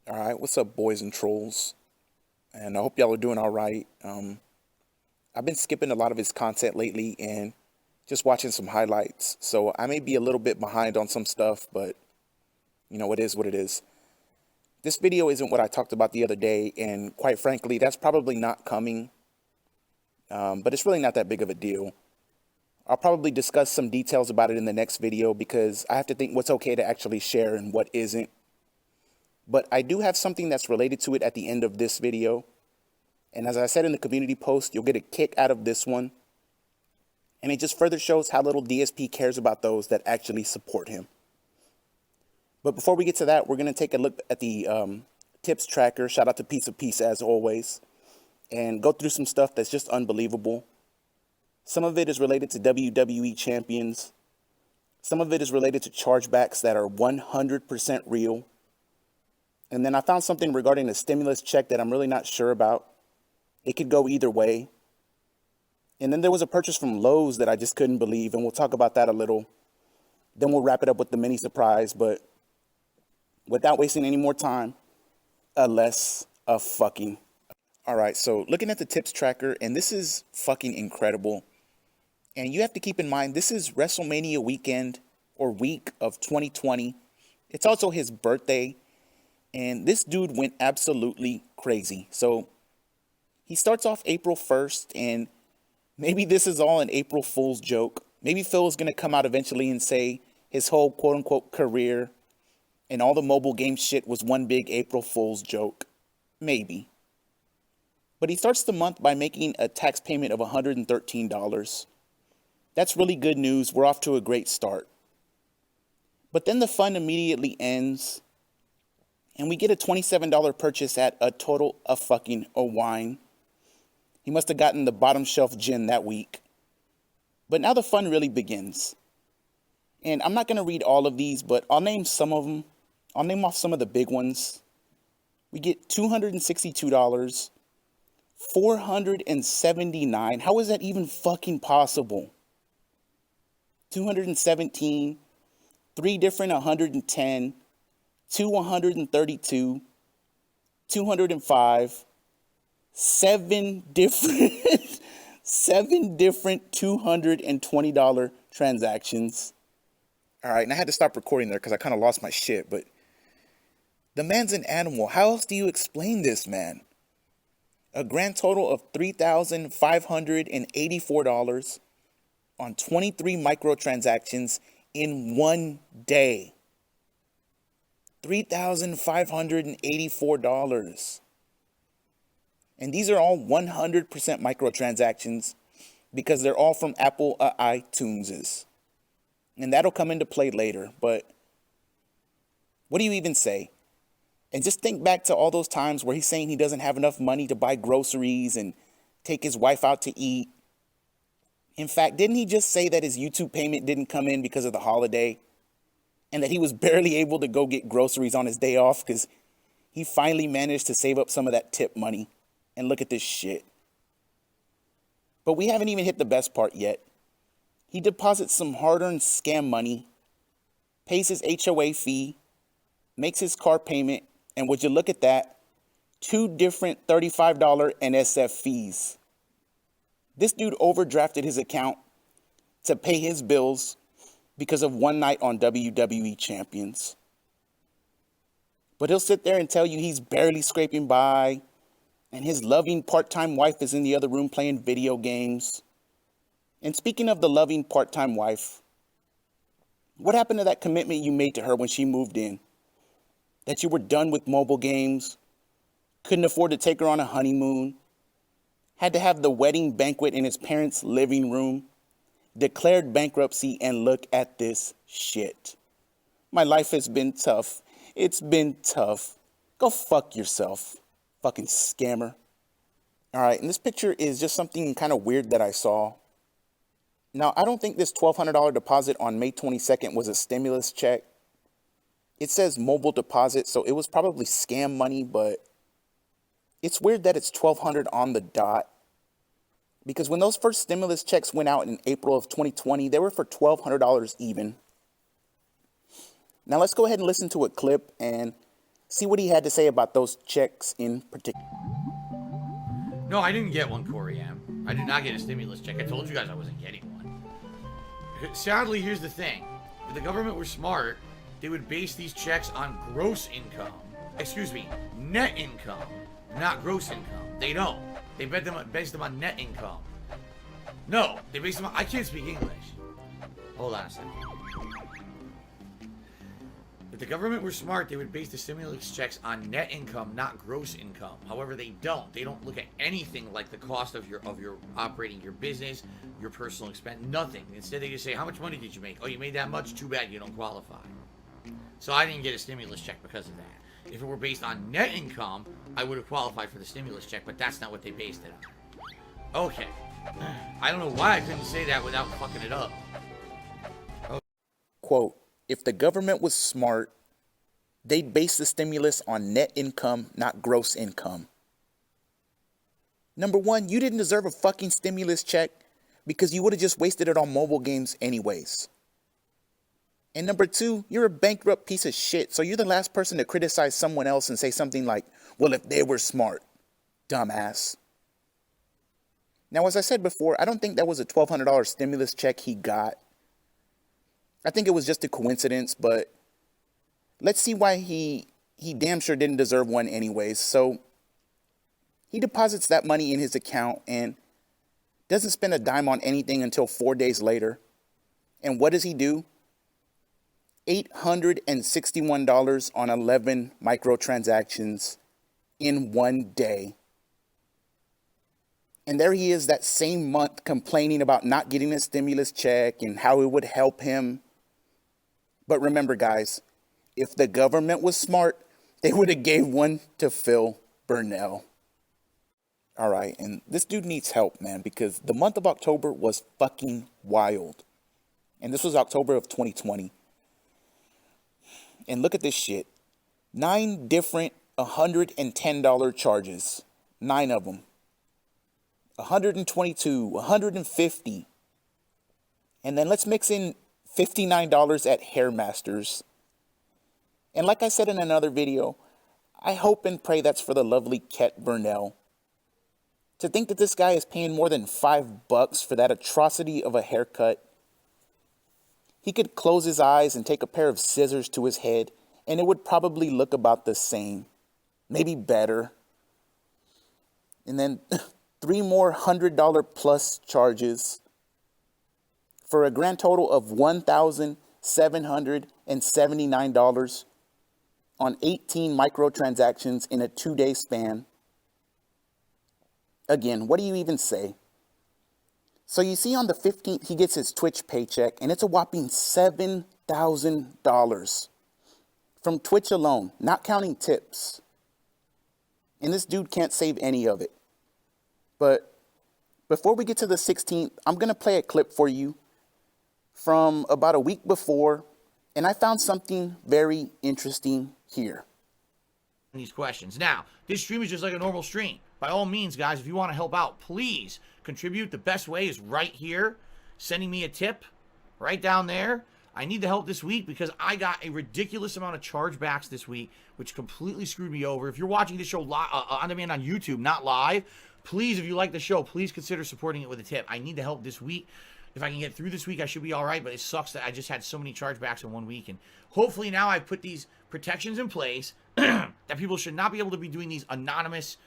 All right, what's up, boys and trolls? And I hope y'all are doing all right. I've been skipping a lot of his content lately and just watching some highlights. So I may be a little bit behind on some stuff, but it is what it is. This video isn't what I talked about the other day, and quite frankly, that's probably not coming. But it's really not that big of a deal. I'll probably discuss some details about it in the next video because I have to think what's okay to actually share and what isn't. But I do have something that's related to it at the end of this video. And as I said in the community post, you'll get a kick out of this one. And it just further shows how little DSP cares about those that actually support him. But before we get to that, we're going to take a look at the tips tracker. Shout out to Piece of Peace as always. And go through some stuff that's just unbelievable. Some of it is related to WWE champions. Some of it is related to chargebacks that are 100% real. And then I found something regarding a stimulus check that I'm really not sure about. It could go either way. And then there was a purchase from Lowe's that I just couldn't believe, and we'll talk about that a little. Then we'll wrap it up with the mini surprise, but without wasting any more time, less of fucking. All right, so looking at the tips tracker, and this is fucking incredible. And you have to keep in mind, this is WrestleMania weekend or week of 2020. It's also his birthday. And this dude went absolutely crazy. So he starts off April 1st, and maybe this is all an April Fool's joke. Maybe Phil is going to come out eventually and say his whole quote-unquote career and all the mobile game shit was one big April Fool's joke. Maybe. But he starts the month by making a tax payment of $113. That's really good news. We're off to a great start. But then the fun immediately ends. And we get a $27 purchase at a total of fucking a wine. He must have gotten the bottom shelf gin that week. But now the fun really begins. And I'm not going to read all of these, but I'll name some of them. I'll name off some of the big ones. We get $262, $479. How is that even fucking possible? 217, 3 different 110, 132, 205, 7 different $220 transactions. All right, and I had to stop recording there because I kind of lost my shit, but the man's an animal. How else do you explain this, man? A grand total of $3,584 on 23 microtransactions in one day. $3,584. And these are all 100% microtransactions because they're all from Apple iTunes. And that'll come into play later. But what do you even say? And just think back to all those times where he's saying he doesn't have enough money to buy groceries and take his wife out to eat. In fact, didn't he just say that his YouTube payment didn't come in because of the holiday? And that he was barely able to go get groceries on his day off because he finally managed to save up some of that tip money. And look at this shit. But we haven't even hit the best part yet. He deposits some hard-earned scam money, pays his HOA fee, makes his car payment, and would you look at that, 2 different $35 NSF fees. This dude overdrafted his account to pay his bills because of one night on WWE Champions. But he'll sit there and tell you he's barely scraping by, and his loving part-time wife is in the other room playing video games. And speaking of the loving part-time wife, what happened to that commitment you made to her when she moved in? That you were done with mobile games, couldn't afford to take her on a honeymoon, had to have the wedding banquet in his parents' living room, declared bankruptcy, and look at this shit. My life has been tough. It's been tough. Go fuck yourself, fucking scammer. All right, and this picture is just something kind of weird that I saw. Now, I don't think this $1,200 deposit on May 22nd was a stimulus check. It says mobile deposit, so it was probably scam money, but it's weird that it's $1,200 on the dot. Because when those first stimulus checks went out in April of 2020, they were for $1,200 even. Now let's go ahead and listen to a clip, and See what he had to say about those checks in particular. No, I didn't get one, Corey M. I did not get a stimulus check. I told you guys I wasn't getting one. Sadly, here's the thing. If the government were smart, they would base these checks on gross income. Excuse me, net income, not gross income. They don't. They base them on net income. No, they base them on... I can't speak English. Hold on a second. If the government were smart, they would base the stimulus checks on net income, not gross income. However, they don't. They don't look at anything like the cost of your operating your business, your personal expense, nothing. Instead, they just say, how much money did you make? Oh, you made that much? Too bad you don't qualify. So I didn't get a stimulus check because of that. If it were based on net income, I would have qualified for the stimulus check, but that's not what they based it on. Okay. I don't know why I couldn't say that without fucking it up. Okay. Quote, if the government was smart, they'd base the stimulus on net income, not gross income. Number one, you didn't deserve a fucking stimulus check because you would have just wasted it on mobile games anyways. And number two, you're a bankrupt piece of shit, so you're the last person to criticize someone else and say something like, well, if they were smart, dumbass. Now, as I said before, I don't think that was a $1,200 stimulus check he got. I think it was just a coincidence, but let's see why he damn sure didn't deserve one anyways. So he deposits that money in his account and doesn't spend a dime on anything until 4 days later. And what does he do? $861 on 11 microtransactions in one day. And there he is that same month complaining about not getting a stimulus check and how it would help him. But remember, guys, if the government was smart, they would have gave one to Phil Burnell. All right, and this dude needs help, man, because the month of October was fucking wild. And this was October of 2020. And look at this shit. 9 different $110 charges. 9 of them. 122, 150. And then let's mix in $59 at Hairmasters. And like I said in another video, I hope and pray that's for the lovely Ket Burnell. To think that this guy is paying more than $5 for that atrocity of a haircut. He could close his eyes and take a pair of scissors to his head, and it would probably look about the same. Maybe better. And then 3 more $100 plus charges for a grand total of $1,779 on 18 microtransactions in a 2-day span. Again, what do you even say? So you see on the 15th, he gets his Twitch paycheck, and it's a whopping $7,000 from Twitch alone, not counting tips. And this dude can't save any of it. But before we get to the 16th, I'm going to play a clip for you from about a week before, and I found something very interesting here. These questions. Now, this stream is just like a normal stream. By all means, guys, if you want to help out, please contribute. The best way is right here, sending me a tip right down there. I need the help this week because I got a ridiculous amount of chargebacks this week, which completely screwed me over. If you're watching this show on demand on YouTube, not live, please, if you like the show, please consider supporting it with a tip. I need the help this week. If I can get through this week, I should be all right, but it sucks that I just had so many chargebacks in 1 week. And hopefully now I've put these protections in place that people should not be able to be doing these anonymous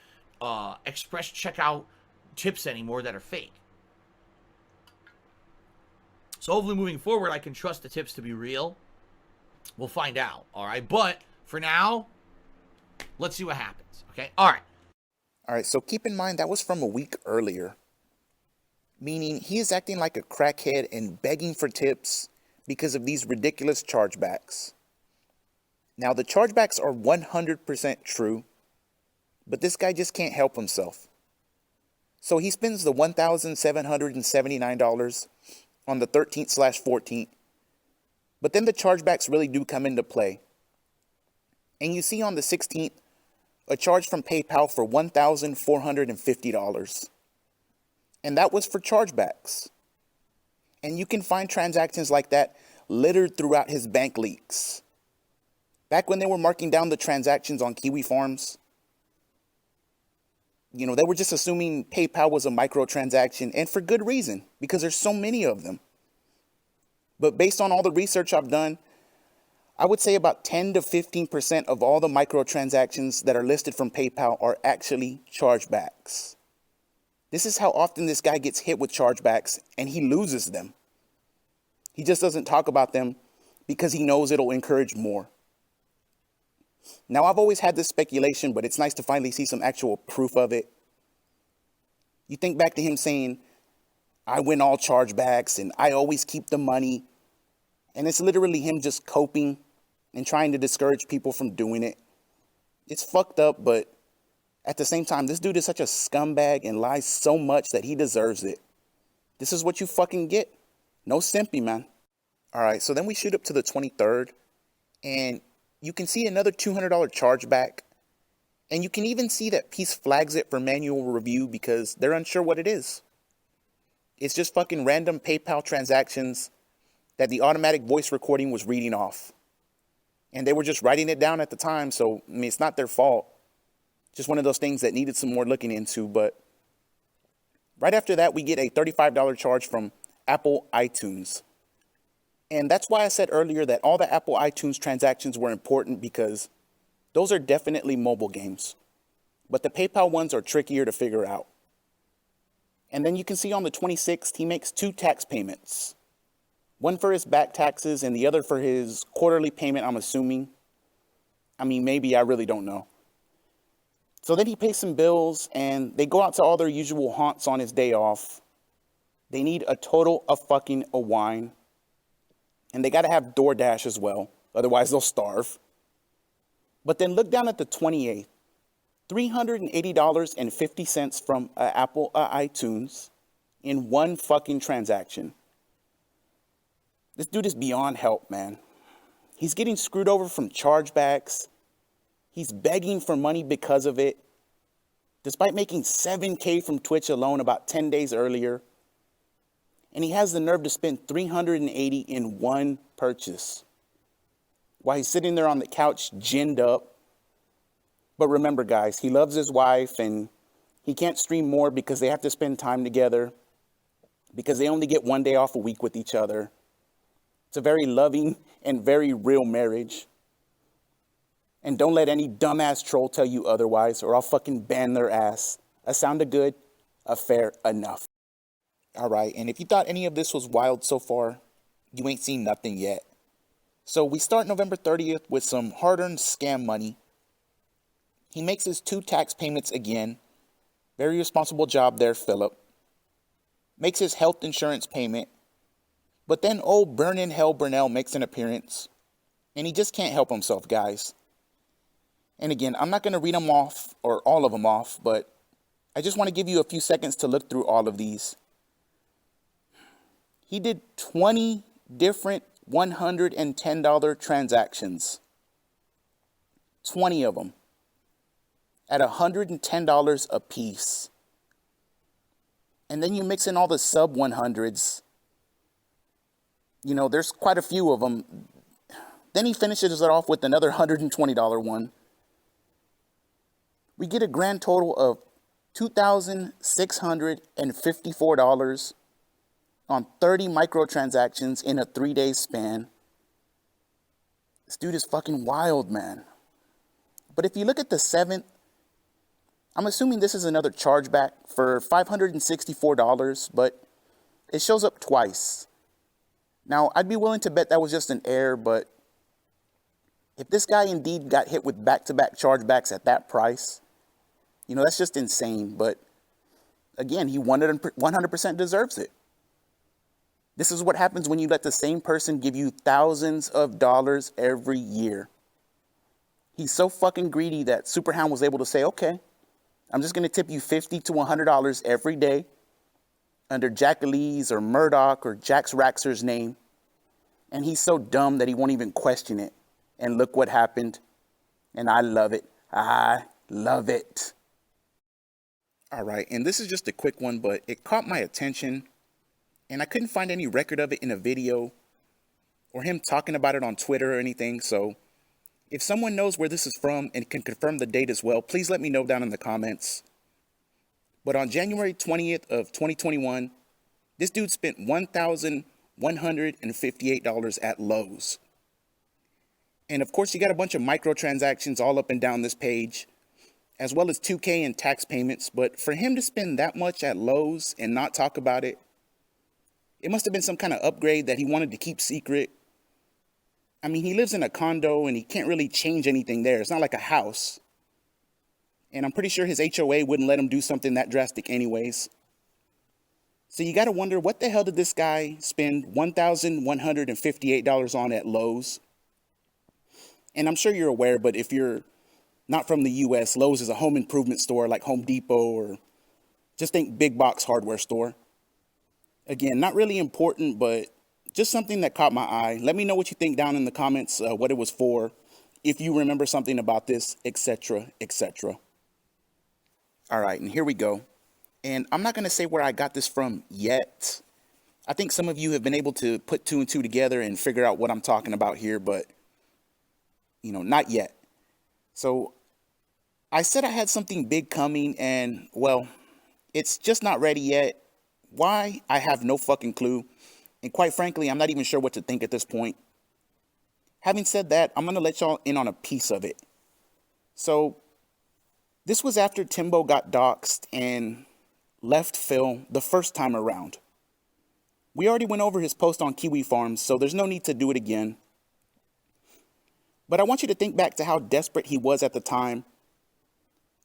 express checkout tips anymore that are fake. So hopefully moving forward, I can trust the tips to be real. We'll find out, all right? But for now, let's see what happens, okay? All right. All right, so keep in mind that was from a week earlier. Meaning he is acting like a crackhead and begging for tips because of these ridiculous chargebacks. Now, the chargebacks are 100% true, but this guy just can't help himself. So he spends the $1,779 on the 13th/14th, but then the chargebacks really do come into play. And you see on the 16th, a charge from PayPal for $1,450. And that was for chargebacks. And you can find transactions like that littered throughout his bank leaks. Back when they were marking down the transactions on Kiwi farms, you know, they were just assuming PayPal was a microtransaction, and for good reason, because there's so many of them. But based on all the research I've done, I would say about 10 to 15% of all the microtransactions that are listed from PayPal are actually chargebacks. This is how often this guy gets hit with chargebacks, and he loses them. He just doesn't talk about them because he knows it'll encourage more. Now, I've always had this speculation, but it's nice to finally see some actual proof of it. You think back to him saying, I win all chargebacks and I always keep the money. And it's literally him just coping and trying to discourage people from doing it. It's fucked up, but at the same time, this dude is such a scumbag and lies so much that he deserves it. This is what you fucking get. No simpy, man. All right, so then we shoot up to the 23rd, and you can see another $200 chargeback. And you can even see that Peace flags it for manual review because they're unsure what it is. It's just fucking random PayPal transactions that the automatic voice recording was reading off. And they were just writing it down at the time, so, I mean, it's not their fault. Just one of those things that needed some more looking into, but right after that, we get a $35 charge from Apple iTunes. And that's why I said earlier that all the Apple iTunes transactions were important, because those are definitely mobile games. But the PayPal ones are trickier to figure out. And then you can see on the 26th, he makes 2 tax payments. One for his back taxes and the other for his quarterly payment, I'm assuming. I mean, maybe, I really don't know. So then he pays some bills and they go out to all their usual haunts on his day off. They need a total of fucking a wine. And they got to have DoorDash as well. Otherwise they'll starve. But then look down at the 28th. $380.50 from Apple iTunes in one fucking transaction. This dude is beyond help, man. He's getting screwed over from chargebacks. He's begging for money because of it. Despite making $7,000 from Twitch alone about 10 days earlier. And he has the nerve to spend $380 in one purchase. While he's sitting there on the couch, ginned up. But remember, guys, he loves his wife and he can't stream more because they have to spend time together. Because they only get one day off a week with each other. It's a very loving and very real marriage. And don't let any dumbass troll tell you otherwise, or I'll fucking ban their ass. A sound of good, a fair enough. All right, and if you thought any of this was wild so far, you ain't seen nothing yet. So we start November 30th with some hard-earned scam money. He makes his 2 tax payments again. Very responsible job there, Philip. Makes his health insurance payment. But then old Burn in Hell Burnell makes an appearance. And he just can't help himself, guys. And again, I'm not going to read them off, or all of them off, but I just want to give you a few seconds to look through all of these. He did 20 different $110 transactions. 20 of them. At $110 a piece. And then you mix in all the sub 100s. You know, there's quite a few of them. Then he finishes it off with another $120 one. We get a grand total of $2,654 on 30 microtransactions in a 3-day span. This dude is fucking wild, man. But if you look at the 7th, I'm assuming this is another chargeback for $564, but it shows up twice. Now, I'd be willing to bet that was just an error, but if this guy indeed got hit with back-to-back chargebacks at that price, you know, that's just insane. But again, he 100% deserves it. This is what happens when you let the same person give you thousands of dollars every year. He's so fucking greedy that Superhound was able to say, okay, I'm just going to tip you $50 to $100 every day under Jack Lee's or Murdoch or Jax Raxer's name. And he's so dumb that he won't even question it. And look what happened. And I love it. I love it. All right, and this is just a quick one, but it caught my attention. And I couldn't find any record of it in a video or him talking about it on Twitter or anything. So If someone knows where this is from and can confirm the date as well, please let me know down in the comments. But on January 20th of 2021, this dude spent $1,158 at Lowe's. And of course, you got a bunch of microtransactions all up and down this page, as well as $2K in tax payments. But for him to spend that much at Lowe's and not talk about it, it must have been some kind of upgrade that he wanted to keep secret. I mean, he lives in a condo and he can't really change anything there. It's not like a house. And I'm pretty sure his HOA wouldn't let him do something that drastic anyways. So you got to wonder, what the hell did this guy spend $1,158 on at Lowe's? And I'm sure you're aware, but if you're not from the US, Lowe's is a home improvement store like Home Depot, or just think big box hardware store. Again, not really important, but just something that caught my eye. Let me know what you think down in the comments, what it was for, if you remember something about this, etc., etc. All right, and here we go. And I'm not going to say where I got this from yet. I think some of you have been able to put two and two together and figure out what I'm talking about here, but, not yet. So I said I had something big coming, and, well, it's just not ready yet. Why? I have no fucking clue. And quite frankly, I'm not even sure what to think at this point. Having said that, I'm going to let y'all in on a piece of it. So, this was after Timbo got doxxed and left Phil the first time around. We already went over his post on Kiwi Farms, so there's no need to do it again. But I want you to think back to how desperate he was at the time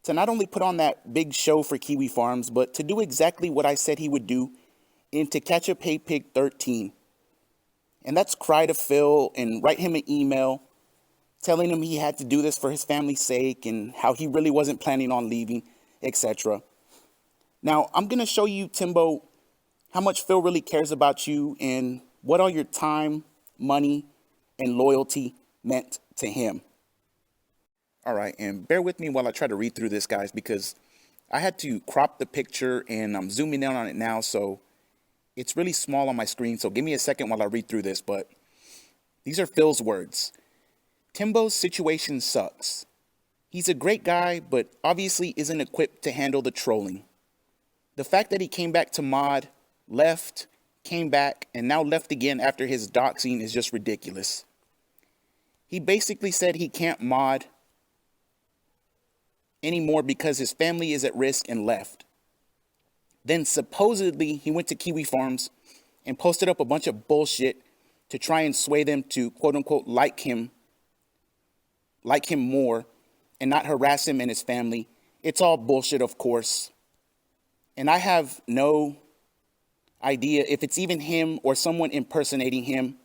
to not only put on that big show for Kiwi Farms, but to do exactly what I said he would do in To Catch a Pay Pig 13. And that's cry to Phil and write him an email telling him he had to do this for his family's sake and how he really wasn't planning on leaving, etc. Now, I'm going to show you, Timbo, how much Phil really cares about you and what all your time, money, and loyalty meant to him. All right, and bear with me while I try to read through this, guys, because I had to crop the picture and I'm zooming in on it now, so it's really small on my screen, so give me a second while I read through this, but these are Phil's words. Timbo's situation sucks. He's a great guy, but obviously isn't equipped to handle the trolling. The fact that he came back to mod, left, came back, and now left again after his doxing is just ridiculous. He basically said he can't mod anymore because his family is at risk and left. Then supposedly he went to Kiwi Farms and posted up a bunch of bullshit to try and sway them to quote unquote like him more and not harass him and his family. It's all bullshit, of course. And I have no idea if it's even him or someone impersonating him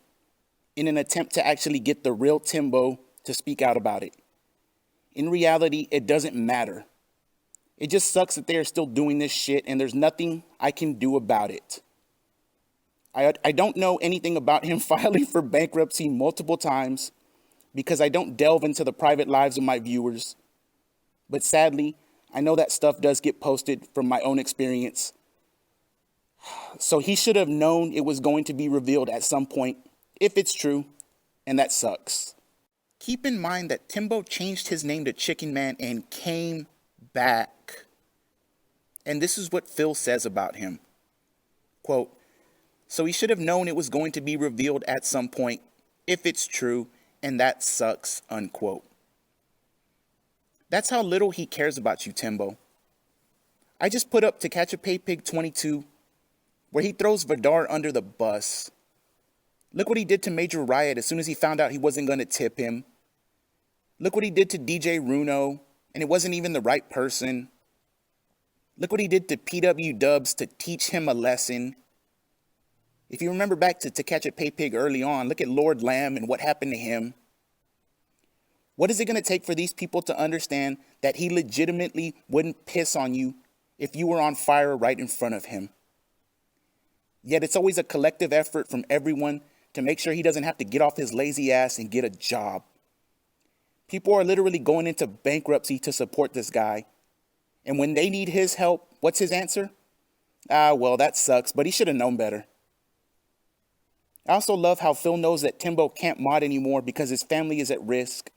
in an attempt to actually get the real Timbo to speak out about it. In reality, it doesn't matter. It just sucks that they are still doing this shit and there's nothing I can do about it. I don't know anything about him filing for bankruptcy multiple times because I don't delve into the private lives of my viewers. But sadly, I know that stuff does get posted from my own experience. So he should have known it was going to be revealed at some point, if it's true, and that sucks. Keep in mind that Timbo changed his name to Chicken Man and came back. And this is what Phil says about him. Quote, so he should have known it was going to be revealed at some point, if it's true, and that sucks, unquote. That's how little he cares about you, Timbo. I just put up To Catch a Pay Pig 22, where he throws Vidar under the bus. Look what he did to Major Riot as soon as he found out he wasn't going to tip him. Look what he did to DJ Runo, and it wasn't even the right person. Look what he did to PW Dubs to teach him a lesson. If you remember back to Catch a Pay Pig early on, look at Lord Lamb and what happened to him. What is it going to take for these people to understand that he legitimately wouldn't piss on you if you were on fire right in front of him? Yet it's always a collective effort from everyone to make sure he doesn't have to get off his lazy ass and get a job. People are literally going into bankruptcy to support this guy. And when they need his help, what's his answer? Well, that sucks, but he should have known better. I also love how Phil knows that Timbo can't mod anymore because his family is at risk.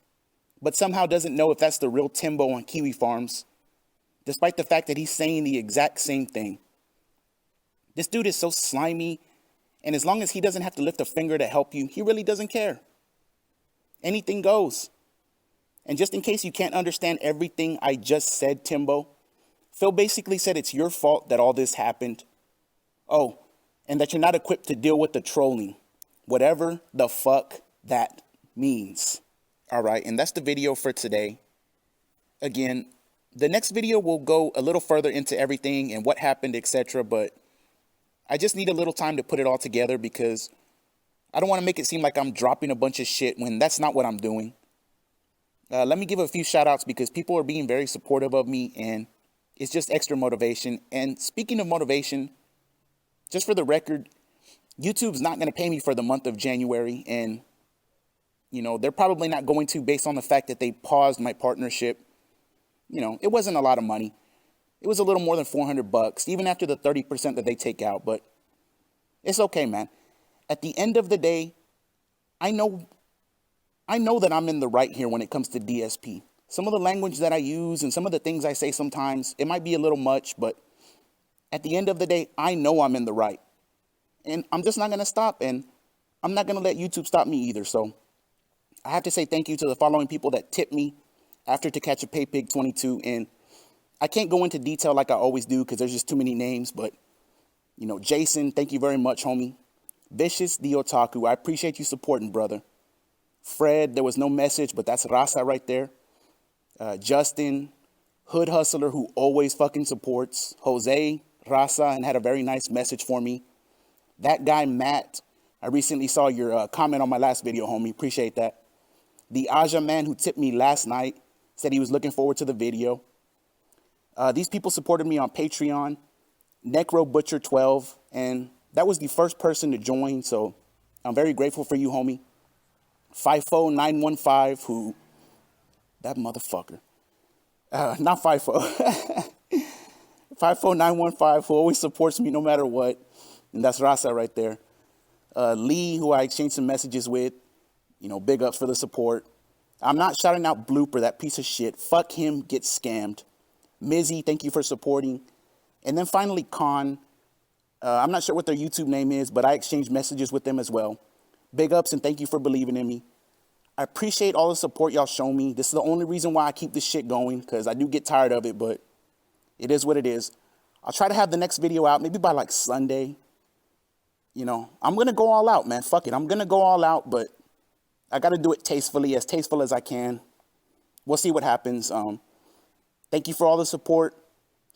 but somehow doesn't know if that's the real Timbo on Kiwi Farms, despite the fact that he's saying the exact same thing. This dude is so slimy, and as long as he doesn't have to lift a finger to help you, he really doesn't care. Anything goes. And just in case you can't understand everything I just said, Timbo, Phil basically said it's your fault that all this happened. Oh, and that you're not equipped to deal with the trolling, whatever the fuck that means. All right, and that's the video for today. Again, the next video will go a little further into everything and what happened, etc. But I just need a little time to put it all together because I don't want to make it seem like I'm dropping a bunch of shit when that's not what I'm doing. Let me give a few shout outs because people are being very supportive of me and it's just extra motivation. And speaking of motivation, just for the record, YouTube's not going to pay me for the month of January. And, you know, they're probably not going to based on the fact that they paused my partnership. You know, it wasn't a lot of money. It was a little more than $400, even after the 30% that they take out. But it's okay, man. At the end of the day, I know that I'm in the right here when it comes to DSP. Some of the language that I use and some of the things I say sometimes, it might be a little much, but at the end of the day, I know I'm in the right. And I'm just not going to stop, and I'm not going to let YouTube stop me either. So I have to say thank you to the following people that tipped me after To Catch a Pay Pig 22. And I can't go into detail like I always do because there's just too many names. But, you know, Jason, thank you very much, homie. Vicious the Otaku, I appreciate you supporting, brother. Fred, there was no message, but that's Raza right there. Justin, Hood Hustler, who always fucking supports. Jose, Raza, and had a very nice message for me. That guy, Matt, I recently saw your comment on my last video, homie. Appreciate that. The Aja man who tipped me last night said he was looking forward to the video. These people supported me on Patreon. Necro Butcher 12, and that was the first person to join, so I'm very grateful for you, homie. FIFO 915, who, that motherfucker. Not FIFO. FIFO 915, who always supports me no matter what. And that's Rasa right there. Lee, who I exchanged some messages with. You know, big ups for the support. I'm not shouting out Blooper, that piece of shit. Fuck him, get scammed. Mizzy, thank you for supporting. And then finally, Khan. I'm not sure what their YouTube name is, but I exchanged messages with them as well. Big ups and thank you for believing in me. I appreciate all the support y'all show me. This is the only reason why I keep this shit going, because I do get tired of it, but it is what it is. I'll try to have the next video out maybe by like Sunday. You know, I'm going to go all out, man. Fuck it. I'm going to go all out, but I got to do it tasteful as I can. We'll see what happens. Thank you for all the support.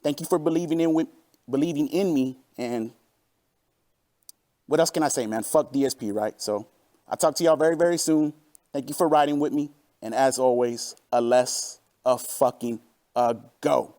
Thank you for believing in me. And what else can I say, man? Fuck DSP, right? So I'll talk to y'all very, very soon. Thank you for riding with me. And as always, a fucking go.